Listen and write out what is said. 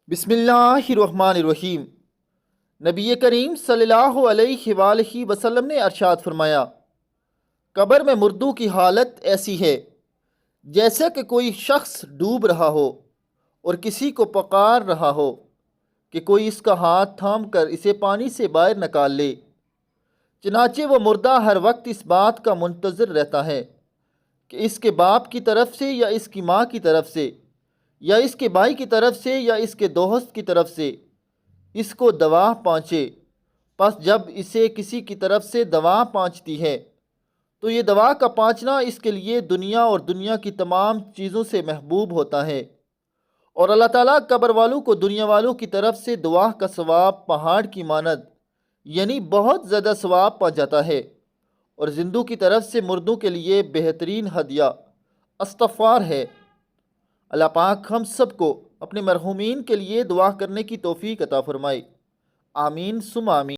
بسم اللہ الرحمن الرحیم۔ نبی کریم صلی اللہ علیہ وآلہ وسلم نے ارشاد فرمایا، قبر میں مردوں کی حالت ایسی ہے جیسے کہ کوئی شخص ڈوب رہا ہو اور کسی کو پکار رہا ہو کہ کوئی اس کا ہاتھ تھام کر اسے پانی سے باہر نکال لے۔ چنانچہ وہ مردہ ہر وقت اس بات کا منتظر رہتا ہے کہ اس کے باپ کی طرف سے یا اس کی ماں کی طرف سے یا اس کے بھائی کی طرف سے یا اس کے دوست کی طرف سے اس کو دوا پہنچے۔ پس جب اسے کسی کی طرف سے دوا پہنچتی ہے تو یہ دوا کا پہنچنا اس کے لیے دنیا اور دنیا کی تمام چیزوں سے محبوب ہوتا ہے، اور اللہ تعالیٰ قبر والوں کو دنیا والوں کی طرف سے دعا کا ثواب پہاڑ کی مانند یعنی بہت زیادہ ثواب پا جاتا ہے، اور زندوں کی طرف سے مردوں کے لیے بہترین ہدیہ استغفار ہے۔ اللہ پاک ہم سب کو اپنے مرحومین کے لیے دعا کرنے کی توفیق عطا فرمائے، آمین ثم آمین۔